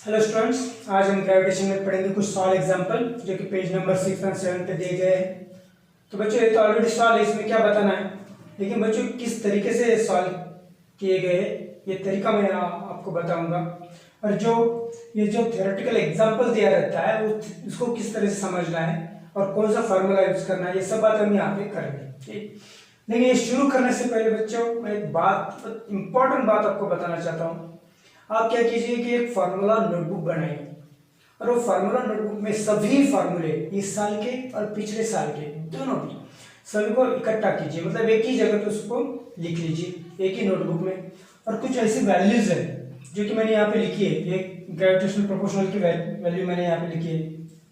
Hello students, आज हम gravitation में पढ़ेंगे कुछ सॉल्व एग्जांपल जो कि पेज नंबर 6 और 7 पे दिए गए हैं। तो बच्चों ये तो ऑलरेडी सॉल्व है, इसमें क्या बताना है, लेकिन बच्चों किस तरीके से सॉल्व किए गए ये तरीका मैं आपको बताऊंगा। और ये जो थ्योरेटिकल एग्जांपल दिया रहता है वो उसको किस तरह से समझना है और कौन सा फार्मूला यूज करना है, ये सब बात हम यहाँ पे करेंगे। ठीक, लेकिन ये शुरू करने से पहले बच्चों मैं एक बात इंपॉर्टेंट बात आपको बताना चाहता हूँ। आप क्या कीजिए कि एक फार्मूला नोटबुक बनाइए और वो फार्मूला नोटबुक में सभी फार्मूले इस साल के और पिछले साल के दोनों भी सभी को इकट्ठा कीजिए, मतलब एक ही जगह पे उसको लिख लीजिए एक ही नोटबुक में। और कुछ ऐसी वैल्यूज है जो कि मैंने यहाँ पे लिखी है, एक ग्रेविटेशनल प्रोपोर्शनल की वैल्यू मैंने यहाँ पे लिखी है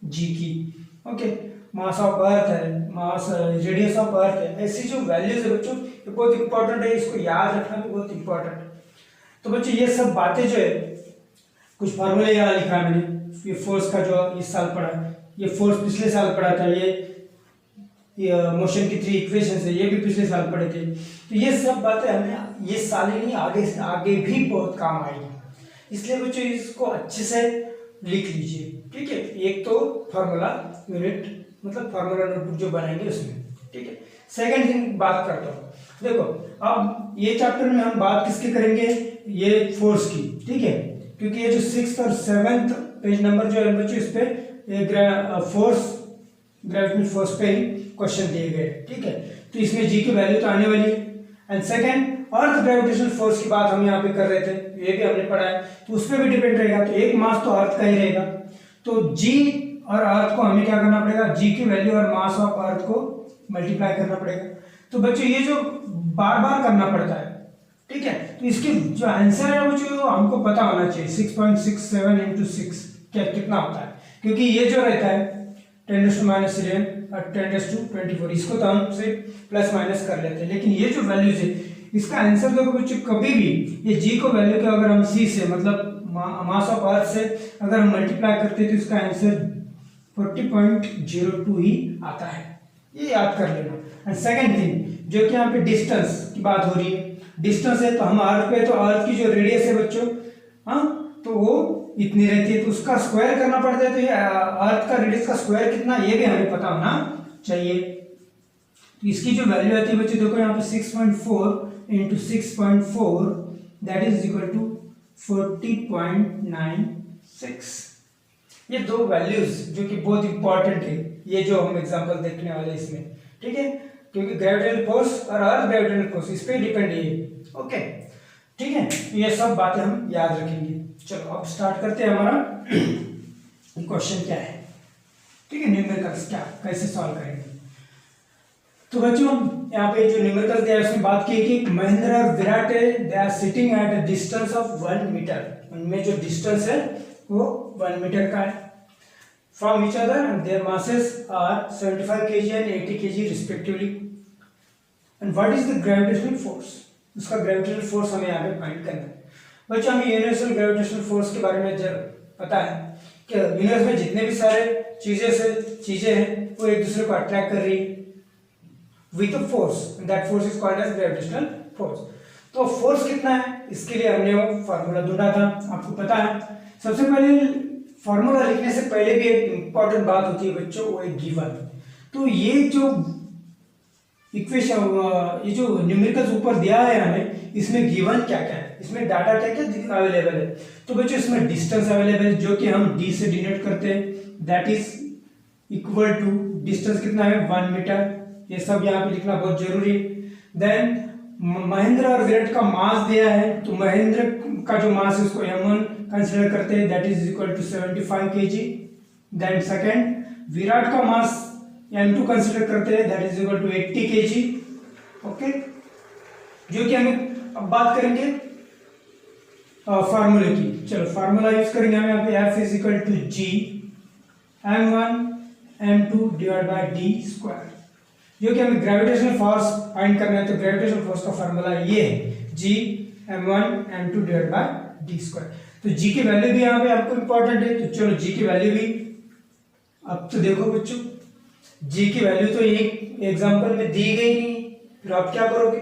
जी की, ओके, मास ऑफ अर्थ है, मास रेडियस ऑफ अर्थ है। ऐसी जो वैल्यूज है बच्चों ये बहुत इंपॉर्टेंट है, इसको याद रखना भी बहुत इंपॉर्टेंट है। तो बच्चों ये सब बातें जो है कुछ फार्मूले यहाँ लिखा है मैंने, ये फोर्स का जो इस साल पढ़ा, ये फोर्स पिछले साल पढ़ा था, ये मोशन की 3 इक्वेशंस है, ये भी पिछले साल पढ़े थे। तो ये सब बातें हमें ये साल ही नहीं आगे भी बहुत काम आएगी, इसलिए बच्चों इसको अच्छे से लिख लीजिए। ठीक है, एक तो फार्मूला यूनिट मतलब फार्मूला नोटबुक जो बनाएंगे उसमें। ठीक है, सेकंड थिंग बात करता हूँ, देखो अब ये चैप्टर में हम बात किसकी करेंगे, ये फोर्स की। ठीक है, क्योंकि ये जो 6th और 7th पेज नंबर जो है बच्चों इस पे फोर्स ग्रेविटेशनल फोर्स पे क्वेश्चन दिए गए। ठीक है, तो इसमें जी की वैल्यू तो आने वाली है। And second earth gravitational force की बात हम यहाँ पे कर रहे थे, ये भी हमने पढ़ा है, तो उस पर भी डिपेंड रहेगा। तो एक मास तो अर्थ का ही रहेगा, तो जी और अर्थ को हमें क्या करना पड़ेगा, जी की वैल्यू और मास ऑफ अर्थ को मल्टीप्लाई करना पड़ेगा। तो बच्चों ये जो बार बार करना पड़ता है, ठीक है, तो इसकी जो आंसर है वो जो हमको पता होना चाहिए 6.67 इंटू 6 क्या कितना होता है, क्योंकि ये जो रहता है 10⁻11 और 10⁻24 इसको तो हम से प्लस माइनस कर लेते हैं, लेकिन ये जो वैल्यूज है इसका आंसर देखो बच्चों कभी भी ये जी को वैल्यू को अगर हम सी से मतलब मास ऑफ अर्थ से अगर हम मल्टीप्लाई करते हैं तो इसका आंसर 40.02 ही आता है, ये याद कर लेना। एंड सेकंड थिंग जो कि यहाँ पे डिस्टेंस की बात हो रही है, डिस्टेंस है तो हम अर्थ पे, तो अर्थ की जो रेडियस है बच्चों हाँ तो वो इतनी रहती है, तो उसका स्क्वायर करना पड़ता है। तो ये अर्थ का रेडियस का स्क्वायर कितना ये भी हमें पता होना चाहिए। तो इसकी जो वैल्यू आती है बच्चों देखो यहाँ पे 6.4 into 6.4 that is equal to 40.96। ये दो वैल्यूज जो कि बहुत इंपॉर्टेंट है, ये जो हम एग्जांपल देखने वाले इसमें। ठीक है, क्योंकि ग्रेविटेशनल फोर्स और अर्थ ग्रेविटेशनल फोर्स इस पे डिपेंड है। ओके, ठीक है, ये सब बातें हम याद रखेंगे। चलो अब स्टार्ट करते हैं, हमारा क्वेश्चन क्या है। ठीक है, न्यूमेरिकल्स क्या कैसे सॉल्व करेंगे। तो बच्चों यहाँ पे जो न्यूमेरिकल्स दिया है उसमें बात की कि महेंद्र और विराट है, they are sitting at a distance of 1 metre, उनमें जो डिस्टेंस है वो 1 मीटर का है from each other and their masses are 75 kg and 80 kg respectively. And what is the gravitational force? उसका ग्रेविटेशनल फोर्स हमें यहाँ पे फाइंड करना है। बच्चों हमें यूनिवर्सल ग्रेविटेशनल फोर्स के बारे में पता है कि यूनिवर्स में जितने भी सारे चीजें हैं वो एक दूसरे को अट्रैक्ट कर रही है with a force, that force is called as gravitational force. तो फोर्स कितना है इसके लिए हमने वो फार्मूला ढूंढा था, आपको पता है। सबसे पहले फॉर्मूला लिखने से पहले भी एक इंपॉर्टेंट बात होती है बच्चों, वो एक गिवन। तो ये जो इक्वेशन ये जो न्यूमेरिकल्स ऊपर दिया है हमें, इसमें गिवन क्या क्या है, इसमें डाटा क्या क्या अवेलेबल है। तो बच्चों इसमें डिस्टेंस अवेलेबल है जो कि हम डी से डिनोट करते हैं, that is equal to distance कितना है 1 मीटर, ये सब यहाँ पे लिखना बहुत जरूरी है। देन महेंद्र और विराट का मास दिया है, तो महेंद्र का जो मास है उसको m1 कंसीडर करते हैं, that is equal to 75 kg। Then second Virat का मास m2 कंसीडर करते हैं, that is equal to 80 kg। Okay, जो कि हमें अब बात करेंगे फार्मूले की। चलो फार्मूला यूज करेंगे हम यहाँ पे, f is equal to g m1 m2 divide by d square, जो कि हमें ग्रेविटेशनल फोर्स फाइंड करना है। तो ग्रेविटेशनल फोर्स का फार्मूला ये है g m1 m2 divide by d square. तो g की वैल्यू भी यहाँ पे आपको इंपॉर्टेंट है, तो चलो g की वैल्यू भी अब तो देखो बच्चों, g की वैल्यू तो एक एग्जांपल में दी गई नहीं, फिर आप क्या करोगे।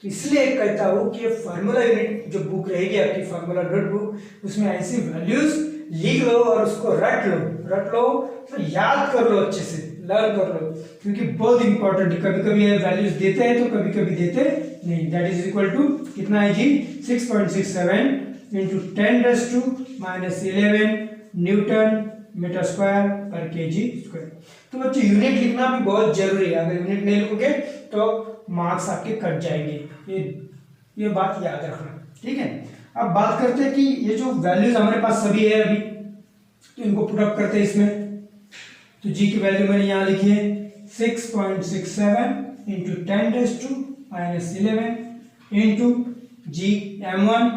तो इसलिए कहता हूँ कि फार्मूला यूनिट जो बुक रहेगी आपकी फार्मूला नोटबुक, उसमें ऐसी वैल्यूज लिख लो और उसको रट लो तो याद कर लो, अच्छे से लर्न कर लो, क्योंकि बहुत इंपॉर्टेंट है। कभी कभी ये वैल्यूज देते हैं तो कभी कभी देते नहीं। दैट इज इक्वल टू कितना है जी 6.67 इंटू 10⁻⁻11 न्यूटन मीटर स्क्वायर पर केजी स्क्वायर। तो बच्चों यूनिट लिखना भी बहुत जरूरी है, अगर यूनिट नहीं लिखोगे तो मार्क्स आपके कट जाएंगे, ये बात याद रखना, ठीक है। अब बात करते हैं कि ये जो वैल्यूज हमारे पास सभी है अभी, तो इनको पुट अप करते हैं इसमें। तो जी की वैल्यू मैंने यहाँ लिखी है 6.67 इंटू 10⁻11 इंटू जी m1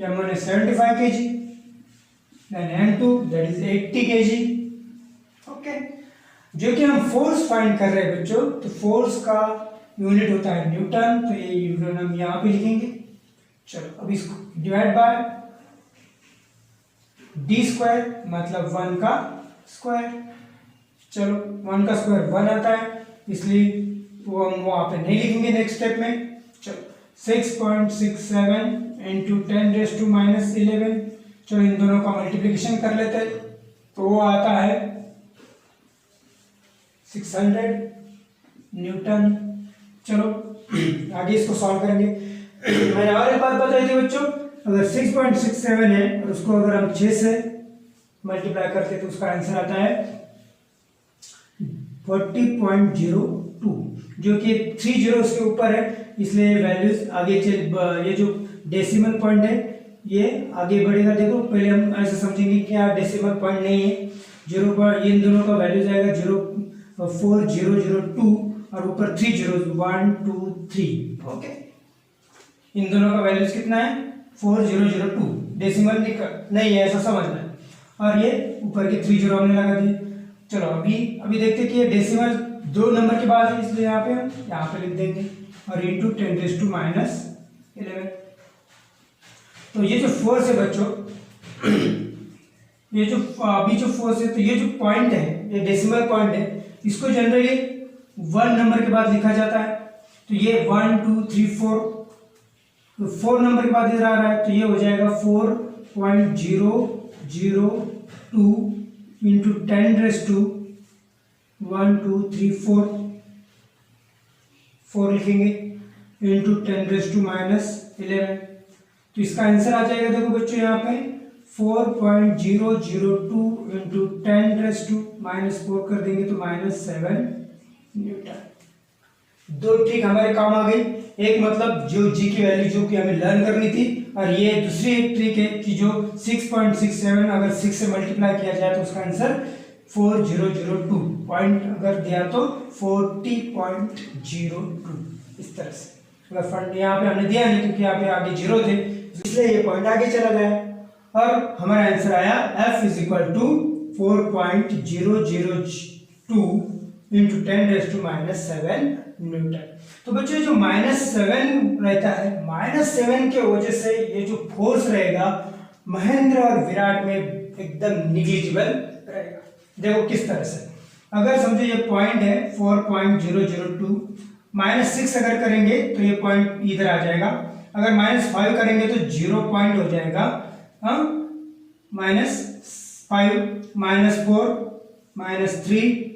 है 75 kg, then m2 that is 80 kg, okay. जो कि हम फोर्स फाइंड कर रहे हैं बच्चों, तो फोर्स का यूनिट होता है न्यूटन, तो ये यूनिट हम यहाँ पे लिखेंगे। चलो अब इसको डिवाइड बाय डी स्क्वायर मतलब 1 का स्क्वायर। चलो 1 का स्क्वायर 1 आता है, इसलिए वो हम वहां पे नहीं लिखेंगे नेक्स्ट स्टेप में। चलो 6.67 इंटू 10⁻11, चलो इन दोनों का मल्टीप्लिकेशन कर लेते हैं, तो वो आता है 600 न्यूटन। चलो आगे इसको सॉल्व करेंगे। मैंने और एक बात बताई थी बच्चों, अगर 6.67 है और उसको अगर हम 6 से मल्टीप्लाई करते तो उसका आंसर आता है 40.02, जो कि 3 जीरो उसके ऊपर है, इसलिए वैल्यूज आगे ये जो डेसिमल पॉइंट है ये आगे बढ़ेगा। देखो पहले हम ऐसे समझेंगे कि यहाँ डेसिमल पॉइंट नहीं है, 0 इन दोनों का वैल्यूज आएगा 0.4002 और ऊपर 3 जीरो 1 2 3, ओके। इन दोनों का वैल्यूज कितना है 4002, डेसिमल नहीं है ऐसा समझना है, और ये ऊपर के 3 जीरो हमने लगा दिए। चलो अभी देखते हैं कि ये डेसिमल 2 नंबर के बाद है, इसलिए यहाँ पे लिख देंगे और इंटू 10⁻11। तो ये जो फोर्स है बच्चों, ये जो अभी जो फोर्स है, तो ये जो पॉइंट है ये डेसिमल पॉइंट है, इसको जनरली 1 नंबर के बाद लिखा जाता है। तो ये 1 2 3 4, तो 4 नंबर के बाद इधर आ रहा है, तो ये हो जाएगा 4.002 इंटू 10⁻1234, 4 लिखेंगे इंटू 10⁻11, तो इसका आंसर आ जाएगा। देखो बच्चों यहाँ पे 4.002 इंटू 10⁻4 कर देंगे तो -7 न्यूटन। 2 ट्रिक हमारे काम आ गई, एक मतलब जो जी की वैल्यू जो कि हमें लर्न करनी थी, और ये दूसरी एक ट्रिक है कि जो 6.67 अगर 6 से मल्टीप्लाई किया जाए तो उसका आंसर 4002, पॉइंट अगर दिया तो 40.02, इस तरह से। अगर फंड यहाँ पे हमने दिया नहीं क्योंकि यहाँ पे आगे 0 थे, इसलिए ये पॉइंट आगे चला गया और हमारा आंसर आया F is equal to 4.002 into 10⁻7 newton. तो बच्चों जो -7 रहता है, -7 के वजह से ये जो फोर्स रहेगा महेंद्र और विराट में एकदम निग्लिजिबल रहेगा। देखो किस तरह से, अगर समझो ये पॉइंट है 4.002, -6 अगर करेंगे तो ये पॉइंट इधर आ जाएगा, अगर -5 करेंगे तो 0 पॉइंट हो जाएगा, -5 -4 -3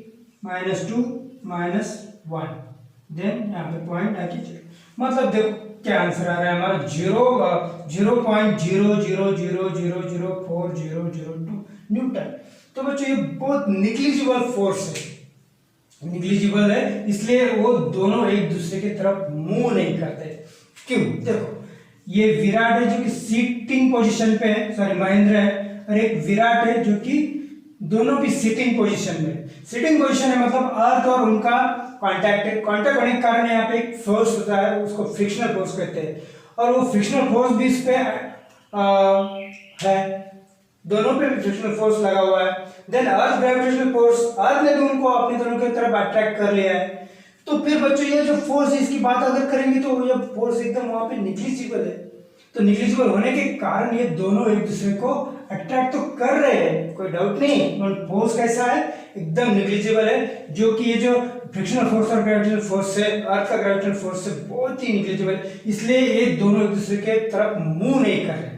-2 -1, देन यहाँ पे पॉइंट आके मतलब देखो क्या आंसर आ रहा है हमारा 0.00000402 न्यूटन। तो बच्चों ये बहुत निग्लिजिबल फोर्स है, निग्लिजिबल है, इसलिए वो दोनों एक दूसरे की तरफ मूव नहीं करते। क्यों? देखो ये विराट है जो कि सिटिंग पोजीशन पे है, सॉरी महेंद्र है, और एक विराट है जो कि दोनों भी सिटिंग पोजीशन में। सिटिंग पोजीशन है मतलब अर्थ और उनका कांटेक्ट है, कांटेक्ट होने के कारण यहाँ पे एक फोर्स होता है, उसको फ्रिक्शनल फोर्स कहते हैं, और वो फ्रिक्शनल फोर्स भी इस पे है, दोनों पे फ्रिक्शनल फोर्स लगा हुआ है। देन अर्थ ग्रेविटेशनल फोर्स, अर्थ ने भी उनको अपने दोनों की तरफ अट्रैक्ट कर लिया है। तो फिर बच्चों ये जो फोर्स है इसकी बात अगर करेंगे तो ये फोर्स एकदम वहां पे निग्लिजिबल है। तो निग्लिजिबल होने के कारण ये दोनों एक दूसरे को अट्रैक्ट तो कर रहे हैं, कोई डाउट नहीं, और फोर्स कैसा है, एकदम निग्लिजिबल है, जो कि ये जो फ्रिक्शनल फोर्स और ग्रेविटेशनल फोर्स से, अर्थ का ग्रेविटेशनल फोर्स से बहुत ही निग्लिजिबल है, इसलिए ये दोनों एक दूसरे के तरफ मूव नहीं कर रहे।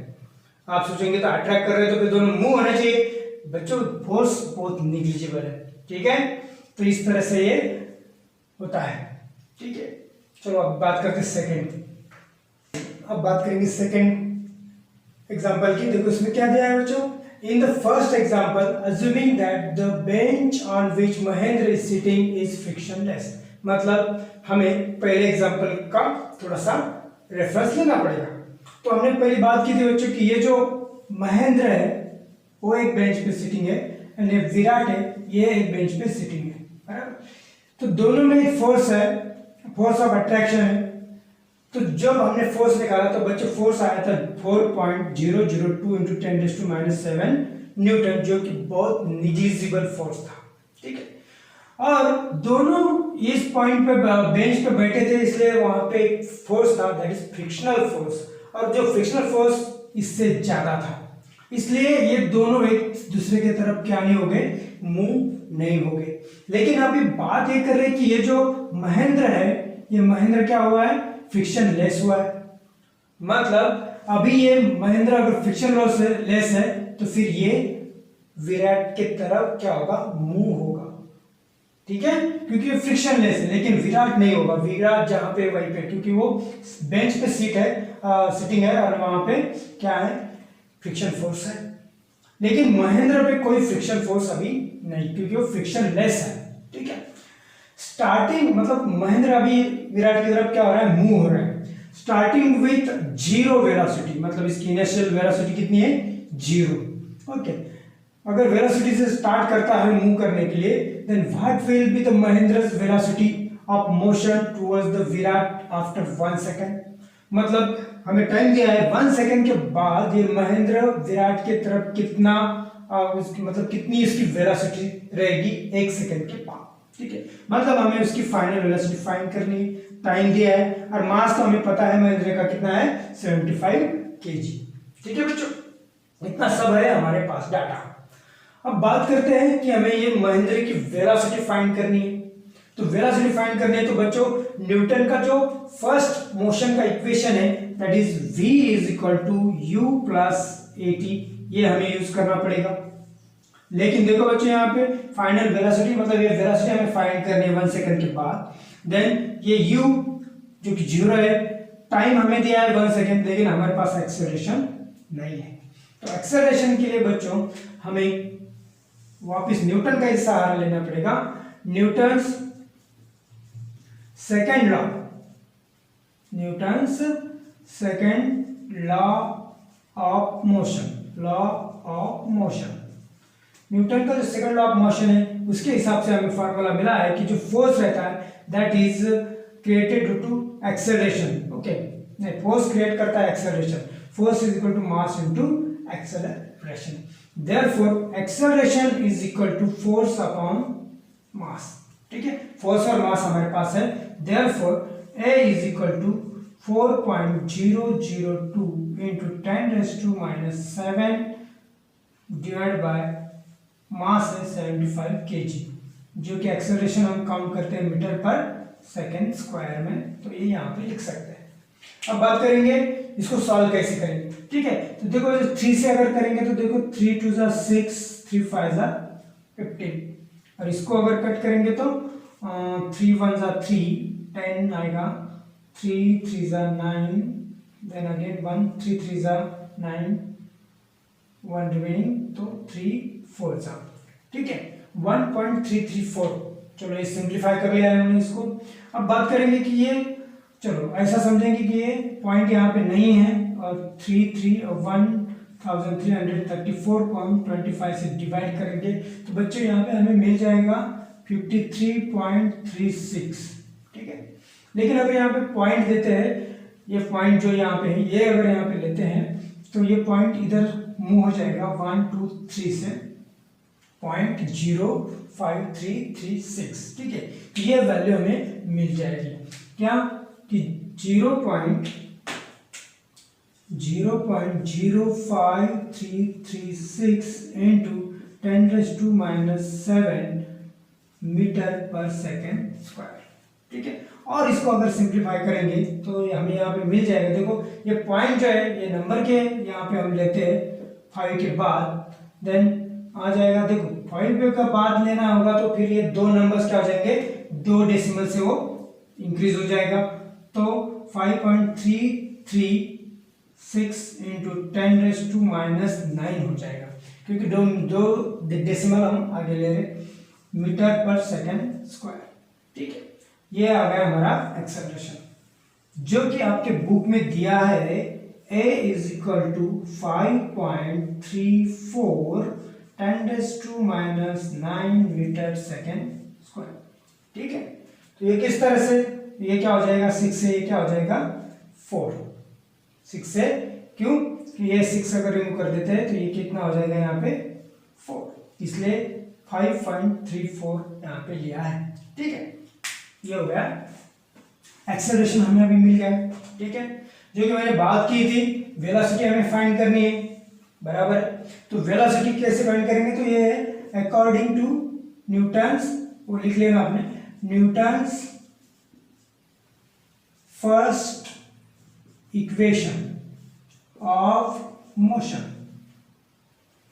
आप सोचेंगे तो अट्रैक्ट कर रहे हैं तो फिर दोनों मूव होना चाहिए। बच्चों फोर्स बहुत निग्लिजिबल है, ठीक है। तो इस तरह से ये होता है, ठीक है। चलो अब बात करते हैं सेकंड। अब बात करेंगे सेकंड एग्जांपल की। देखो इसमें क्या दिया है बच्चों, in the first example assuming that the bench on which Mahendra is sitting is frictionless. मतलब हमें पहले एग्जांपल का थोड़ा सा रेफरेंस लेना पड़ेगा। तो हमने पहली बात की थी बच्चों कि ये जो महेंद्र है वो एक बेंच पे सिटिंग है एंड ये विराट है ये एक बेंच पे सिटिंग है, बराबर। तो दोनों में एक फोर्स है, फोर्स ऑफ अट्रैक्शन है। तो जब हमने फोर्स निकाला तो बच्चों फोर्स आया था 4.002 इंटू 10⁻⁻7 न्यूटन, जो कि बहुत निग्लिजिबल फोर्स था, ठीक है। और दोनों इस पॉइंट पे बेंच पे बैठे थे, इसलिए वहां पे एक फोर्स था दैट इज फ्रिक्शनल फोर्स, और जो फ्रिक्शनल फोर्स इससे ज्यादा था, इसलिए ये दोनों एक दूसरे की तरफ क्या नहीं हो गए, मूव नहीं हो गए। लेकिन अभी बात ये कर रहे हैं कि ये जो महेंद्र है, ये महेंद्र क्या हुआ है, फ्रिक्शन लेस हुआ है। मतलब अभी ये महेंद्र अगर फ्रिक्शन लेस है तो फिर ये विराट के तरफ क्या होगा, मूव होगा, ठीक है, क्योंकि फ्रिक्शन लेस है। लेकिन विराट नहीं होगा, विराट जहां पे वहीं पे, क्योंकि वो बेंच पे सिटिंग है और वहां पे क्या है, फ्रिक्शन फोर्स है। लेकिन महेंद्र पे कोई फ्रिक्शन फोर्स अभी नहीं, क्योंकि वो फ्रिक्शन लेस है, ठीक है। स्टार्टिंग मतलब महेंद्र अभी विराट की तरफ क्या हो रहा है, मूव हो रहा है। स्टार्टिंग विथ जीरो वेलोसिटी, मतलब इसकी इनिशियल वेलोसिटी कितनी है, जीरो, ओके। अगर वेलोसिटी से स्टार्ट करता है मूव करने के लिए, then what will be the Mahendra's velocity of motion towards the Virat after 1 second. मतलब हमें टाइम दिया है 1 सेकंड के बाद ये महेंद्र विराट के तरफ कितना उसकी मतलब कितनी इसकी वेलोसिटी रहेगी 1 सेकंड के बाद, ठीक है। मतलब हमें उसकी फाइनल वेलोसिटी फाइंड करनी, टाइम दिया है, और मास तो हमें पता है महेंद्र का कितना है, 75 kg, ठीक है बच्चों। इतना सब है हमारे पास डाटा। अब बात करते हैं कि हमें ये महेंद्र की वेलोसिटी फाइंड करनी है। तो वेलोसिटी फाइंड करनी है तो बच्चों न्यूटन का जो फर्स्ट मोशन का इक्वेशन है that is v is equal to u plus at, ये हमें यूज करना पड़ेगा। लेकिन देखो बच्चों यहाँ पे फाइनल वेलोसिटी मतलब ये वेलोसिटी हमें फाइंड करनी है 1 सेकंड के बाद। देन ये u जो कि 0 है, टाइम हमें दिया है 1 सेकंड, लेकिन हमारे पास एक्सेलरेशन नहीं है। तो एक्सेलरेशन के लिए बच्चों हमें वापस न्यूटन का ही सहारा लेना पड़ेगा। Newton's second law, Newton's second law of motion, law of motion, Newton का जो सेकंड लॉ ऑफ मोशन है उसके हिसाब से हमें फार्मूला मिला है कि जो फोर्स रहता है that is created due to acceleration, okay. नहीं, फोर्स क्रिएट करता है acceleration, force is equal to mass into acceleration. Therefore, acceleration is equal to force upon mass, ठीक है। फोर्स और मास हमारे पास है। Therefore, A is equal to 4.002 into 10⁻⁻7 divided by मास है 75 kg, जो कि एक्सेलरेशन हम काउंट करते हैं मीटर पर सेकेंड स्क्वायर में, तो ये यहाँ पे लिख सकते हैं। अब बात करेंगे इसको सॉल्व कैसे करेंगे, ठीक है। तो देखो 3 से अगर करेंगे तो देखो 3 2 जा 6, 3 5 जा 15, और इसको अगर कट करेंगे तो 3 1 जा 3, 10 आएगा, 3 3 जा 9, देन अगेन 1 3 3 जा 9, 1 रिमेनिंग, तो 3 4 जा, ठीक है, 1.334। चलो ये सिंप्लीफाई कर लिया है हमने इसको। अब बात करेंगे कि ये, चलो ऐसा समझेंगे कि ये पॉइंट यहाँ पे नहीं है, और 1334.25 से डिवाइड करेंगे तो बच्चों यहाँ पे हमें मिल जाएगा 53.36, ठीक है। लेकिन अगर यहाँ पे पॉइंट देते हैं, ये पॉइंट जो यहाँ पे है ये अगर यहाँ पे लेते हैं तो ये पॉइंट इधर मूव हो जाएगा 1 2 3 से 0.0536, ठीक है। ये वैल्यू हमें मिल जाएगी क्या, कि 0.05336 into 10⁻⁷ मीटर पर सेकेंड स्क्वायर, ठीक है। और इसको अगर सिंप्लीफाई करेंगे तो हमें यहाँ पे मिल जाएगा। देखो ये पॉइंट जो है ये नंबर के यहाँ पे हम लेते हैं 5 के बाद, देन आ जाएगा। देखो 5 का बाद लेना होगा तो फिर ये दो नंबर्स क्या हो जाएंगे, 2 डेसिमल से वो इंक्रीज हो जाएगा। तो 5.336 इंटू 10⁻⁻9 हो जाएगा, क्योंकि दो डेसिमल हम आगे ले रहे, मीटर पर सेकेंड स्क्वायर। ठीक है, ये आ गया हमारा एक्सेलरेशन, जो कि आपके बुक में दिया है a = 5.34 10⁻⁹ मीटर सेकेंड स्क्वायर। ठीक है, तो ये किस तरह से, ये क्या हो जाएगा 6 से, ये क्या हो जाएगा 4, 6 से, क्यों कि ये 6 अगर रिमूव कर देते हैं तो ये कितना हो जाएगा यहाँ पे 4, इसलिए 5.34 यहाँ पे लिया है। ठीक है, ये हो गया एक्सेलरेशन, हमें अभी मिल गया। ठीक है, जो कि मैंने बात की थी वेलोसिटी हमें फाइंड करनी है, बराबर। तो वेलोसिटी कैसे फाइंड करेंगे, तो ये है अकॉर्डिंग टू न्यूटन्स, वो लिख लेना आपने, Newton's first equation of motion,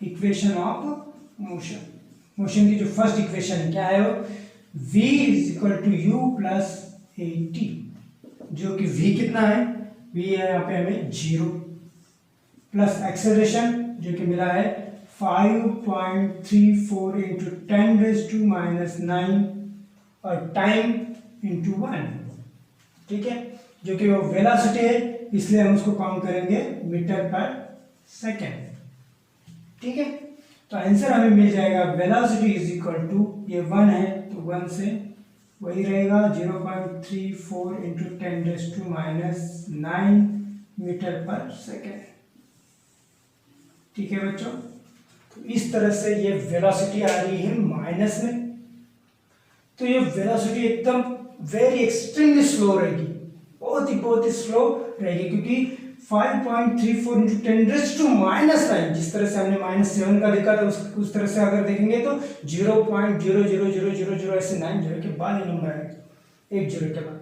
equation of motion, motion की जो फर्स्ट इक्वेशन है क्या है वो, v = u + at, जो कि v कितना है, v है यहाँ पे हमें 0, प्लस एक्सेलरेशन जो कि मिला है 5.34 इंटू 10⁻⁹ और टाइम इंटू 1। ठीक है, जो कि वो वेलोसिटी है, इसलिए हम उसको काउंट करेंगे मीटर पर सेकेंड। ठीक है, तो आंसर हमें मिल जाएगा वेलोसिटी = ये 1 है तो 1 से वही रहेगा 0.34 इंटू 10⁻⁹ मीटर पर सेकेंड। ठीक है बच्चों, तो इस तरह से ये वेलोसिटी आ रही है माइनस में, तो ये वेलोसिटी एकदम वेरी एक्सट्रीमली स्लो रहेगी, बहुत ही स्लो रहेगी, क्योंकि 5.34 इंटू 10⁻⁹ जिस तरह से हमने -7 का देखा था उस तरह से अगर देखेंगे तो 0.00000 ऐसे 9 जीरो के बाद ये नंबर आएगा, 1 जीरो के बाद,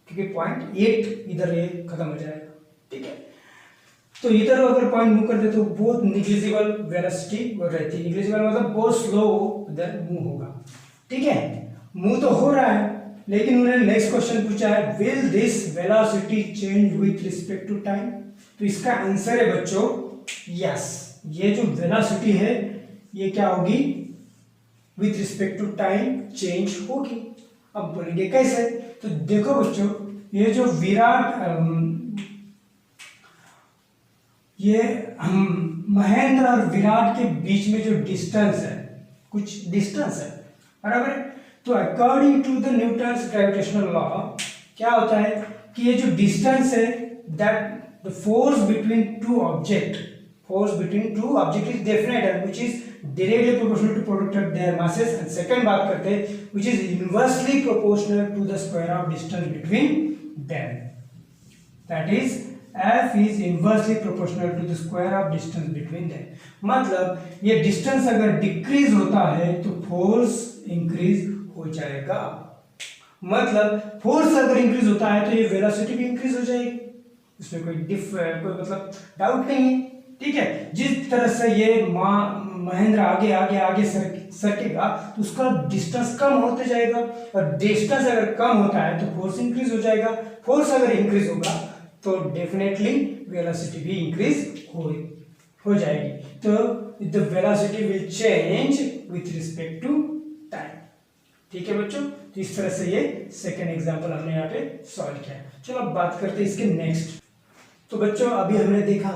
क्योंकि 0.8 इधर ये खत्म हो जाएगा। ठीक है, तो इधर अगर पॉइंट मूव कर दे तो बहुत निग्लिजिबल वेलोसिटी रहती है, निग्लिजिबल मतलब बहुत स्लो इधर मूव होगा। ठीक है, मूव तो हो रहा है, लेकिन उन्होंने नेक्स्ट क्वेश्चन पूछा है will this velocity change with respect to time, तो इसका आंसर है बच्चों यस, ये जो वेलोसिटी है ये क्या होगी, with respect to time change होगी। अब बोलेंगे कैसे, तो देखो बच्चों, ये जो महेंद्र और विराट के बीच में जो डिस्टेंस है, कुछ डिस्टेंस है, बराबर। तो according to the Newton's gravitational law क्या होता है कि ये जो डिस्टेंस है, that the force between two object is definite and which is directly proportional to product of their masses, and second बात करते हैं which is inversely proportional to the square of distance between them, that is f is inversely proportional to the square of distance between them। मतलब ये distance अगर decrease होता है तो force increase हो जाएगा, मतलब फोर्स अगर इंक्रीज होता है तो ये वेलोसिटी भी इंक्रीज हो जाएगी, इसमें कोई मतलब डाउट नहीं है। ठीक है, जिस तरह से ये महेंद्र आगे सरकेगा तो उसका डिस्टेंस कम होते जाएगा, और डिस्टेंस अगर कम होता है तो फोर्स इंक्रीज हो जाएगा, फोर्स अगर इंक्रीज होगा तो डेफिनेटली वेलोसिटी भी इंक्रीज हो जाएगी। तो the velocity will change with respect to time. ठीक है बच्चों, तो इस तरह से ये सेकेंड एग्जांपल हमने यहाँ पे सॉल्व किया। चलो अब बात करते हैं इसके नेक्स्ट। तो बच्चों अभी हमने देखा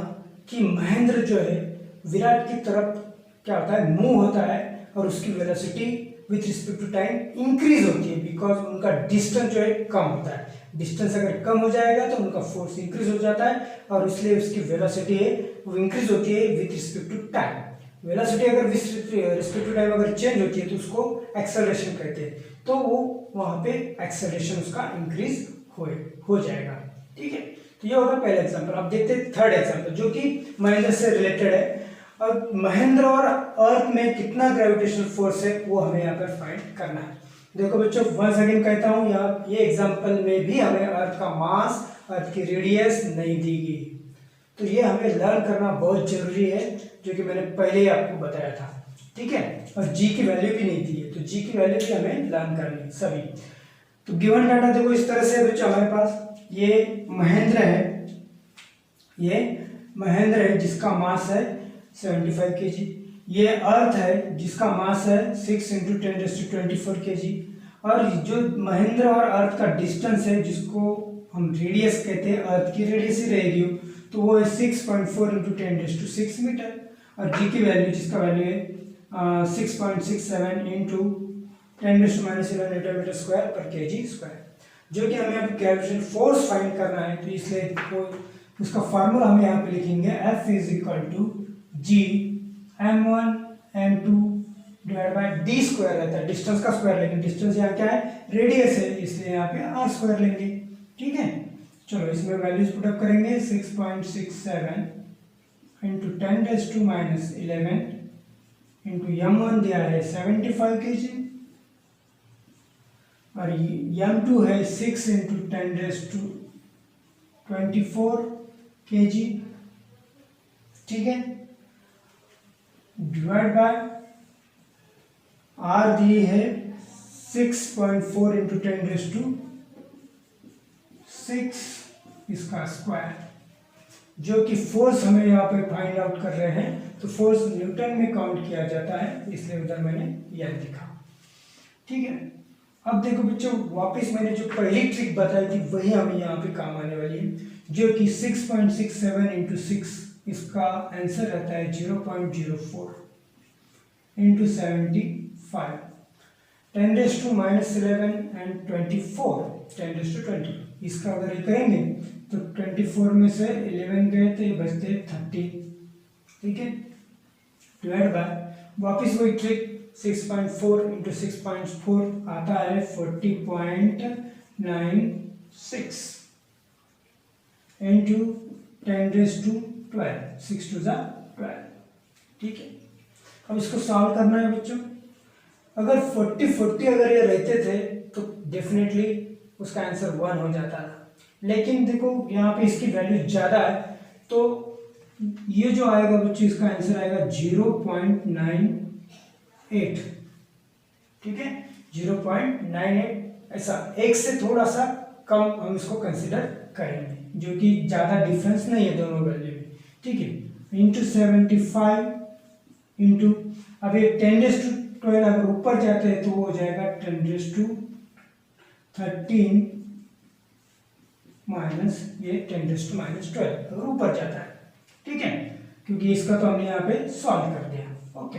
कि महेंद्र जो है विराट की तरफ क्या होता है, मूव होता है, और उसकी velocity with respect to time increase होती है, बिकॉज उनका डिस्टेंस जो है कम होता है। डिस्टेंस अगर कम हो जाएगा तो उनका फोर्स इंक्रीज हो जाता है, और इसलिए उसकी वेलोसिटी है वो इंक्रीज होती है with respect to time. Velocity अगर रिस्पेक्ट टू टाइम अगर चेंज होती है तो उसको एक्सेलरेशन कहते हैं, तो वो वहाँ पे एक्सेलरेशन उसका इंक्रीज हो जाएगा। ठीक है, तो ये होगा पहला एग्जाम्पल। अब देखते हैं थर्ड एग्जाम्पल, जो कि महेंद्र से रिलेटेड है। अब महेंद्र और अर्थ में कितना ग्रेविटेशनल फोर्स है वो हमें यहाँ पर फाइंड करना है। देखो बच्चों वंस अगेन कहता हूँ, यहाँ ये एग्जाम्पल में भी हमें अर्थ का मास, अर्थ की रेडियस नहीं दी गई। तो ये हमें लर्न करना बहुत जरूरी है, जो कि मैंने पहले ही आपको बताया था, ठीक है। और जी की वैल्यू भी नहीं दी है, तो जी की वैल्यू भी हमें लर्न करनी है सभी। तो गिवन डाटा देखो इस तरह से है बच्चों, हमारे पास ये महेंद्र है, ये महेंद्र है जिसका मास है 75 kg। ये अर्थ है जिसका मास है 6 × 10⁻24 kg। और जो महेंद्र और अर्थ का डिस्टेंस है, जिसको हम रेडियस कहते हैं, अर्थ की रेडियस ही रहेगी, तो वो है 6.4 × 10⁻6 मीटर। और जी की वैल्यू, जिसका वैल्यू है 6.67 × 10⁻11 मीटर स्क्वायर पर kg स्क्वायर, जो कि हमें अब ग्रेविटेशन फोर्स फाइंड करना है। तो इसलिए उसका फार्मूला हम यहाँ पे लिखेंगे, F = G m1 m2 divide by d square रहता है, डिस्टेंस का स्क्वायर, लेकिन डिस्टेंस यहाँ क्या है, रेडियस है, इसलिए यहाँ पे r स्क्वायर लेंगे, ठीक है। चलो इसमें वैल्यूज पुटअप करेंगे, 6.67 × 10⁻11 इंटू m1 दिया है 75 kg, और m2 है 6 × 10⁻24 kg, ठीक है, डिवाइड बाय r दी है 6.4 × 10⁻6 इसका स्क्वायर, जो कि फोर्स हमें यहाँ पे फाइंड आउट कर रहे हैं। तो फोर्स न्यूटन में काउंट किया जाता है, इसलिए उधर मैंने यह लिखा, ठीक है। अब देखो बच्चों, वापस मैंने जो पहली ट्रिक बताई थी वही हमें यहाँ पे काम आने वाली है, जो कि 6.67 × 6, इसका आंसर रहता है 0.04 × 75, 10⁻11 and 24, 10⁻20। इसका अगर ये करेंगे तो 24 में से 11 गए तो ये बचते 30, ठीक है, डिवाइड बाय वापिस वही ट्रिक, 6.4 × 6.4 आता है 40.96 इंटू 10⁻12, 6 2 12, ठीक है। अब इसको सॉल्व करना है बच्चों। अगर 40 अगर ये रहते थे तो डेफिनेटली उसका आंसर 1 हो जाता था, लेकिन देखो यहाँ पे इसकी वैल्यू ज़्यादा है, तो ये जो आएगा बच्चों, इसका आंसर आएगा 0.98, ठीक है, 0.98। ऐसा एक से थोड़ा सा कम हम इसको कंसिडर करेंगे, जो कि ज़्यादा डिफरेंस नहीं है दोनों वैल्यू में, ठीक है। इंटू 75 इंटू, अब ये 10⁻12 अगर ऊपर जाते हैं तो वो हो जाएगा 10⁻13 माइनस ये 10⁻12 अगर ऊपर जाता है, ठीक है, क्योंकि इसका तो हमने यहाँ पे सॉल्व कर दिया, ओके।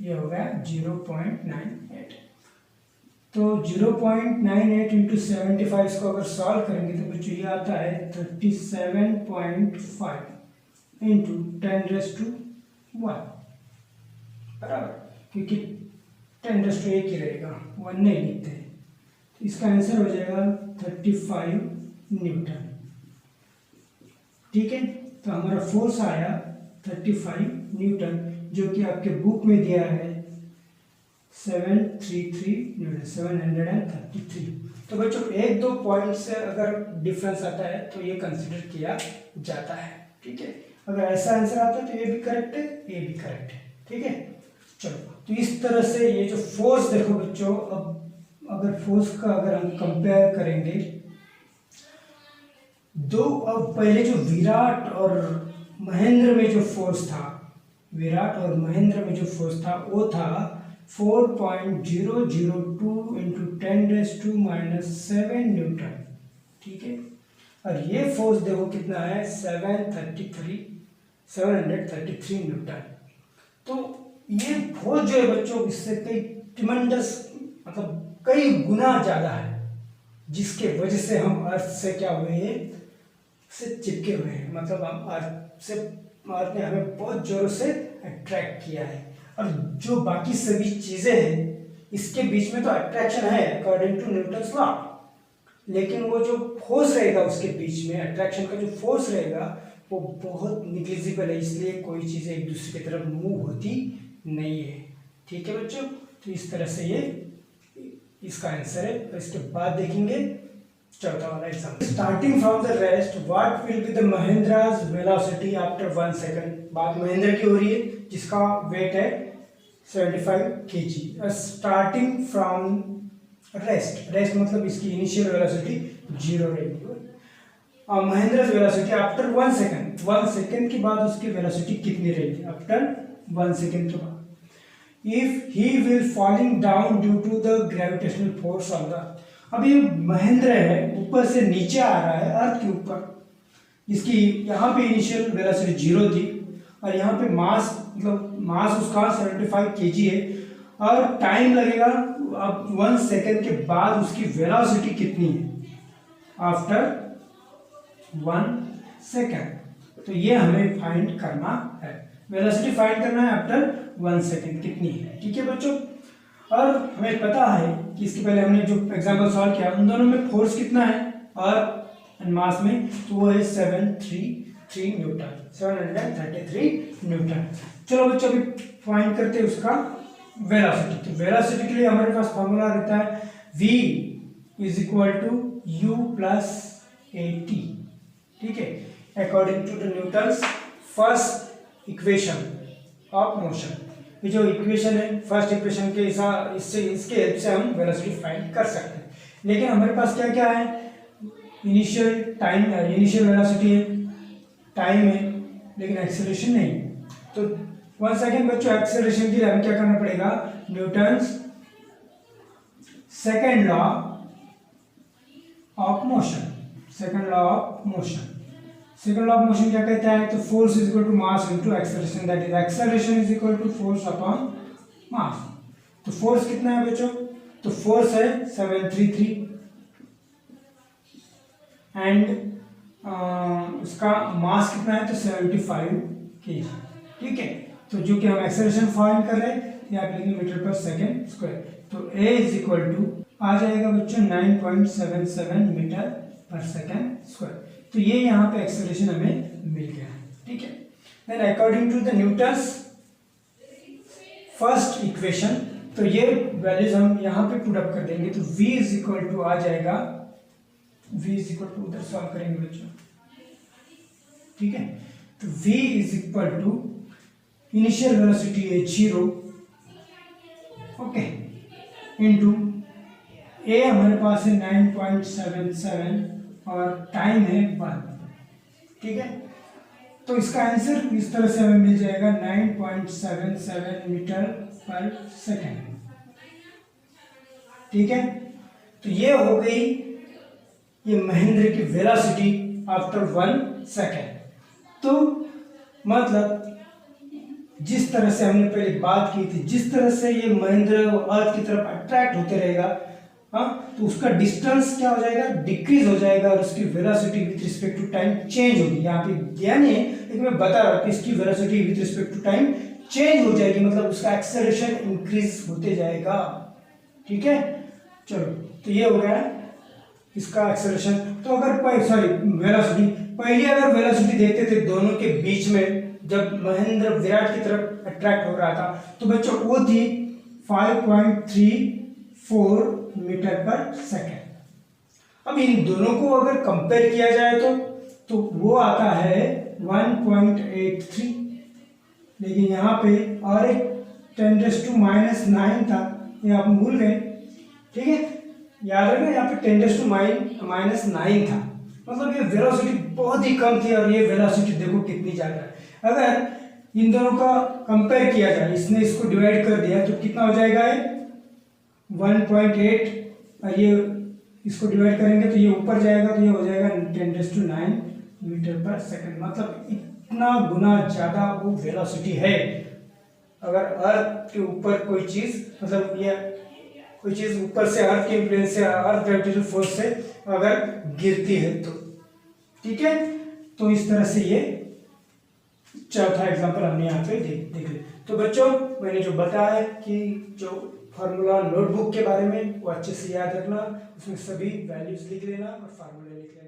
ये हो गया 0.98। तो 0.98 इंटू 75 इसको अगर सॉल्व करेंगे तो बच्चों ये आता है 37.5 इंटू 10⁻1, बराबर, क्योंकि 10⁻1 ही रहेगा, 1 नहीं लिखते, तो इसका आंसर हो जाएगा 35 न्यूटन, ठीक है। तो हमारा फोर्स आया 35 न्यूटन, जो कि आपके बुक में दिया है 733 न्यूटन, 733। तो बच्चों एक दो पॉइंट से अगर डिफरेंस आता है तो ये कंसिडर किया जाता है, ठीक है। अगर ऐसा आंसर आता है तो ये भी करेक्ट है, ये भी करेक्ट है, ठीक है। चलो, तो इस तरह से ये जो फोर्स देखो बच्चों, अब अगर फोर्स का अगर हम कंपेयर करेंगे दो, अब पहले जो विराट और महेंद्र में जो फोर्स था, विराट और महेंद्र में जो फोर्स था वो था 4.002 इंटू 10⁻⁻7 न्यूटन, ठीक है। और ये फोर्स देखो कितना है, 733 न्यूटन। तो ये फोर्स जो है बच्चों, इससे कई ट्रिमेंडस, मतलब कई गुना ज़्यादा है, जिसके वजह से हम अर्थ से क्या हुए हैं, से चिपके हुए हैं, मतलब हम अर्थ ने हमें बहुत जोरों से अट्रैक्ट किया है। और जो बाकी सभी चीज़ें हैं इसके बीच में तो अट्रैक्शन है अकॉर्डिंग टू न्यूटन्स लॉ, लेकिन वो जो फोर्स रहेगा उसके बीच में, अट्रैक्शन का जो फोर्स रहेगा वो बहुत निग्लिजिबल है, इसलिए कोई चीज़ें एक दूसरे की तरफ मूव होती नहीं है, ठीक है बच्चों। तो इस तरह से ये इसका आंसर है। और इसके बाद देखेंगे चौथा वाला example. Starting from the rest what will be the Mahendra's velocity after 1 second. बात महेंद्र की हो रही है जिसका वेट है 75 kg। Starting from rest, rest मतलब इसकी इनिशियल वेलोसिटी 0 रहेगी। और Mahendra velocity after 1 second, 1 second के बाद उसकी वेलोसिटी कितनी रहेगी आफ्टर 1 सेकंड के बाद। If he will falling down due to the gravitational force on the. अब ये महेंद्र है ऊपर से नीचे आ रहा है अर्थ के ऊपर, इसकी यहाँ पे इनिशियल वेलोसिटी 0 थी और यहाँ पे मास मतलब मास उसका 75 kg है और टाइम लगेगा अब 1 सेकंड के बाद उसकी वेलोसिटी कितनी है आफ्टर 1 सेकंड। तो ये हमें फाइंड करना है, वेलोसिटी फाइंड करना है आफ्टर 1 सेकंड कितनी है। ठीक है बच्चों, और हमें पता है कि इसके पहले हमने जो एग्जांपल सॉल्व किया उन दोनों में फोर्स कितना है और मास में, तो वो है 733 न्यूटन, 733 न्यूटन। चलो बच्चों अभी फाइंड करते हैं उसका वेलोसिटी। तो वेलोसिटी के लिए हमारे पास फॉर्मूला रहता है v is equal to u plus at। ठीक है, according to the Newton's first equation of motion. ये जो इक्वेशन है फर्स्ट इक्वेशन के इससे इसके हेल्प से हम वेलोसिटी फाइंड कर सकते हैं। लेकिन हमारे पास क्या क्या है, इनिशियल टाइम, इनिशियल वेलोसिटी है, टाइम है, लेकिन एक्सेलरेशन नहीं। तो 1 सेकंड बच्चों एक्सेलरेशन के लिए हमें क्या करना पड़ेगा, Newton's second law of motion. Second law of motion, second law of motion क्या कहता है, तो force is equal to mass into acceleration, that is acceleration is equal to force upon mass. तो फोर्स कितना है बच्चों, तो फोर्स है 733 एंड उसका मास कितना है तो 75 kg। ठीक है, तो जो कि हम एक्सेलरेशन फाइंड कर रहे हैं यहाँ पे लिखेंगे मीटर पर सेकेंड स्क्वायर। तो a इज इक्वल टू आ जाएगा बच्चों 9.77 मीटर पर सेकेंड स्क्वायर। तो ये यहाँ पे एक्सेलरेशन हमें मिल गया। ठीक है, then according to the Newton's first equation, तो ये वैल्यूज हम यहाँ पे पुट अप कर देंगे। तो v इज इक्वल टू आ जाएगा, v इज इक्वल टू उधर सॉल्व करेंगे बच्चों। ठीक है, तो v is equal to initial velocity है 0, ओके, इनटू a हमारे पास है 9.77 और टाइम है 1। ठीक है, तो इसका आंसर इस तरह से हमें मिल जाएगा 9.77 मीटर पर सेकेंड। ठीक है, तो ये हो गई ये महेंद्र की वेलोसिटी आफ्टर 1 सेकेंड। तो मतलब जिस तरह से हमने पहले बात की थी, जिस तरह से ये महेंद्र अर्थ की तरफ अट्रैक्ट होते रहेगा, हाँ, तो उसका डिस्टेंस क्या हो जाएगा, डिक्रीज हो जाएगा और उसकी velocity with respect to time change होगी। यहाँ पे दिया नहीं है लेकिन मैं बता रहा हूँ कि इसकी velocity with respect to time change हो जाएगी, मतलब उसका एक्सेलरेशन इंक्रीज होते जाएगा। ठीक है, चलो तो ये हो गया इसका एक्सेलरेशन। तो अगर वेलोसिटी, पहले अगर वेलोसिटी देखते थे दोनों के बीच में जब महेंद्र विराट की तरफ अट्रैक्ट हो रहा था, तो बच्चों वो थी 5.34 मीटर पर सेकेंड। अब इन दोनों को अगर कंपेयर किया जाए तो वो आता है 1.83, लेकिन यहाँ पे और एक 10⁻⁹ था, ये आप भूल गए। ठीक है, याद रखना यहाँ पे 10⁻⁹ था, मतलब ये वेलोसिटी बहुत ही कम थी और ये वेलोसिटी देखो कितनी ज्यादा है। अगर इन दोनों का कंपेयर किया जाए, इसने इसको डिवाइड कर दिया तो कितना हो जाएगा, ये 1.8, और ये इसको डिवाइड करेंगे तो ये ऊपर जाएगा तो ये हो जाएगा 10⁹ मीटर पर सेकंड। मतलब इतना गुना ज्यादा वो वेलोसिटी है। अगर अर्थ के ऊपर कोई चीज, मतलब ये कोई चीज ऊपर से अर्थ के इन्फ्लुएंस से, अर्थ ग्रेविटेशनल फोर्स से अगर गिरती है तो। ठीक है, तो इस तरह से ये चौथा एग्जांपल हमने यहाँ पे देख लिया। तो बच्चों मैंने जो बताया कि जो फार्मूला नोटबुक के बारे में वो अच्छे से याद रखना, उसमें सभी वैल्यूज लिख लेना और फार्मूले लिख लेना।